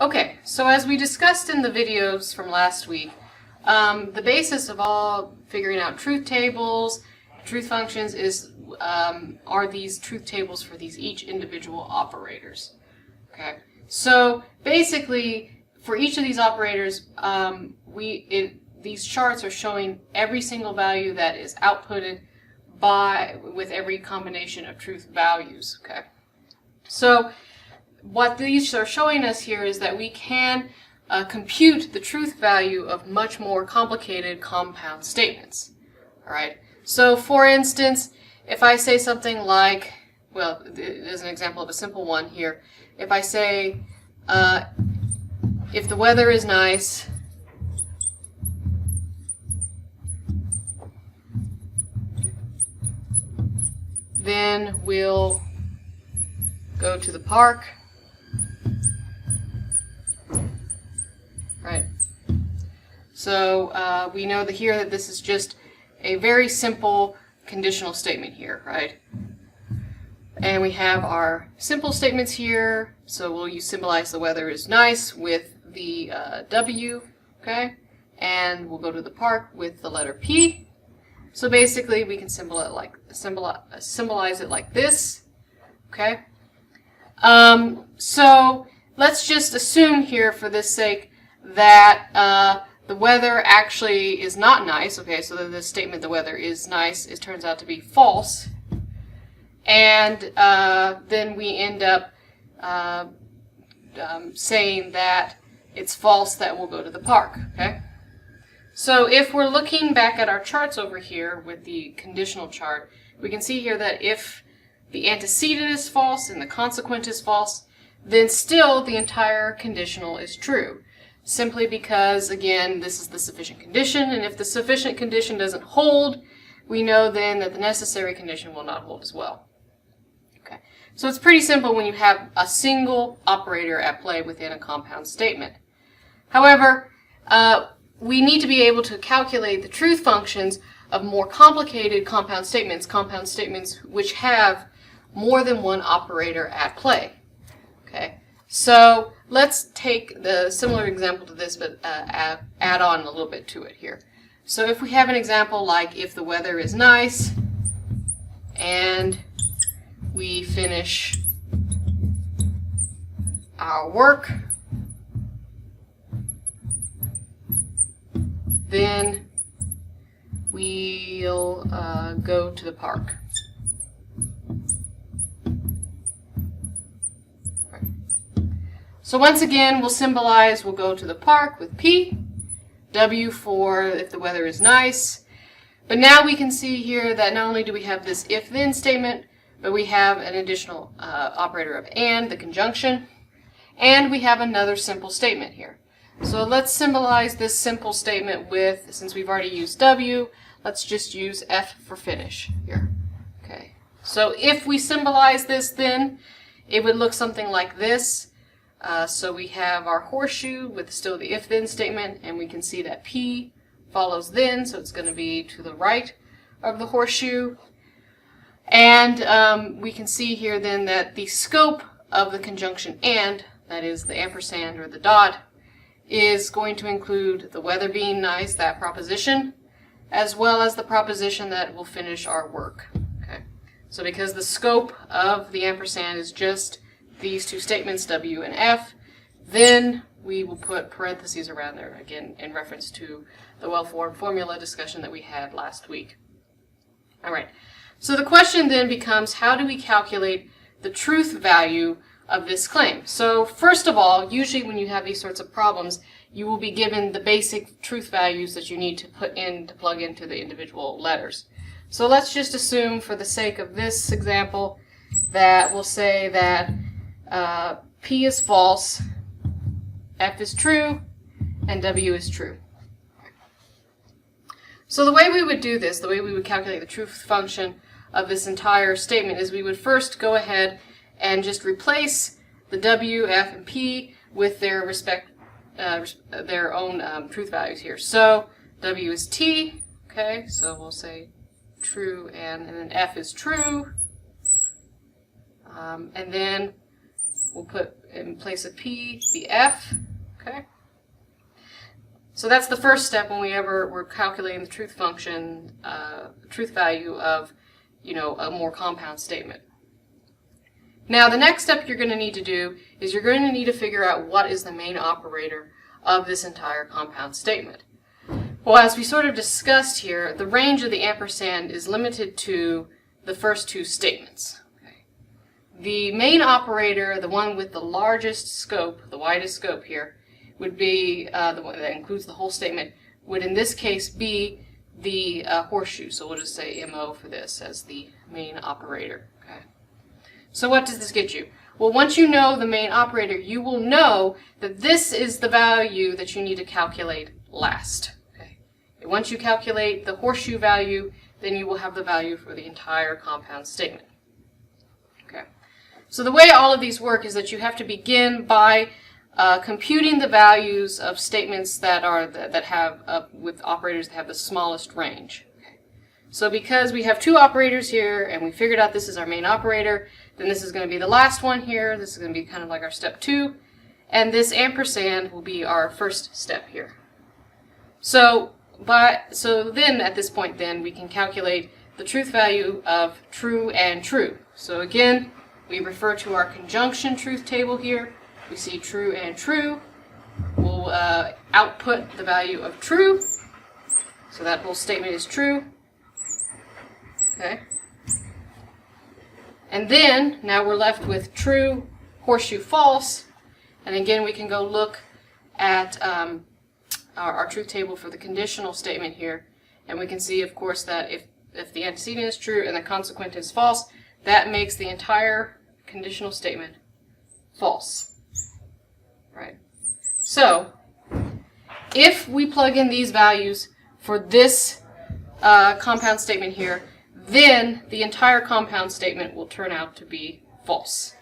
Okay, so as we discussed in the videos from last week, the basis of all figuring out truth tables, truth functions are these truth tables for each individual operators. Okay, so basically for each of these operators, these charts are showing every single value that is outputted with every combination of truth values. Okay, so what these are showing us here is that we can compute the truth value of much more complicated compound statements. All right. So, for instance, if I say something like, well, there's an example of a simple one here. If I say, if the weather is nice, then we'll go to the park. Right. So we know here that this is just a very simple conditional statement here, right? And we have our simple statements here. So we'll symbolize the weather is nice with the W, okay? And we'll go to the park with the letter P. So basically we can symbolize it like this, okay? So let's just assume here for this sake that the weather actually is not nice. Okay, so this statement, the weather is nice, it turns out to be false. And then we end up saying that it's false that we'll go to the park. Okay? So if we're looking back at our charts over here with the conditional chart, we can see here that if the antecedent is false and the consequent is false, then still the entire conditional is true. Simply because, again, this is the sufficient condition, and if the sufficient condition doesn't hold, we know then that the necessary condition will not hold as well. Okay, so it's pretty simple when you have a single operator at play within a compound statement. However, we need to be able to calculate the truth functions of more complicated compound statements which have more than one operator at play. Okay. So let's take the similar example to this, but add on a little bit to it here. So if we have an example like if the weather is nice and we finish our work, then we'll go to the park. So once again, we'll go to the park with P, W for if the weather is nice. But now we can see here that not only do we have this if-then statement, but we have an additional operator of and, the conjunction, and we have another simple statement here. So let's symbolize this simple statement with, since we've already used W, let's just use F for finish here. Okay. So if we symbolize this, then it would look something like this. So we have our horseshoe with still the if-then statement, and we can see that P follows then, so it's going to be to the right of the horseshoe. And we can see here then that the scope of the conjunction and, that is the ampersand or the dot, is going to include the weather being nice, that proposition, as well as the proposition that will finish our work. Okay. So because the scope of the ampersand is just these two statements, W and F, then we will put parentheses around there, again, in reference to the well-formed formula discussion that we had last week. All right, so the question then becomes, how do we calculate the truth value of this claim? So first of all, usually when you have these sorts of problems, you will be given the basic truth values that you need to plug into the individual letters. So let's just assume, for the sake of this example, that we'll say that P is false, F is true, and W is true. So the way we would do this, the way we would calculate the truth function of this entire statement, is we would first go ahead and just replace the W, F, and P with their own truth values here. So W is T, okay, so we'll say true, and then F is true, and then we'll put in place of P the F, okay? So that's the first step when we're calculating the truth function, truth value of, a more compound statement. Now the next step you're going to need to do is you're going to need to figure out what is the main operator of this entire compound statement. Well, as we sort of discussed here, the range of the ampersand is limited to the first two statements. Okay. The main operator, the one with the largest scope, the widest scope here, would be the one that includes the whole statement, would in this case be the horseshoe. So we'll just say MO for this as the main operator. Okay. So what does this get you? Well, once you know the main operator, you will know that this is the value that you need to calculate last. Okay. Once you calculate the horseshoe value, then you will have the value for the entire compound statement. Okay. So the way all of these work is that you have to begin by computing the values of statements that have with operators that have the smallest range. Okay. So because we have two operators here and we figured out this is our main operator, then this is going to be the last one here. This is going to be kind of like our step 2, and this ampersand will be our first step here. So then at this point then we can calculate the truth value of true and true. So again, we refer to our conjunction truth table here. We see true and true. We'll output the value of true. So that whole statement is true. Okay. And then, now we're left with true, horseshoe, false. And again, we can go look at our truth table for the conditional statement here. And we can see, of course, that if the antecedent is true and the consequent is false, that makes the entire conditional statement false. Right. So, if we plug in these values for this compound statement here, then the entire compound statement will turn out to be false.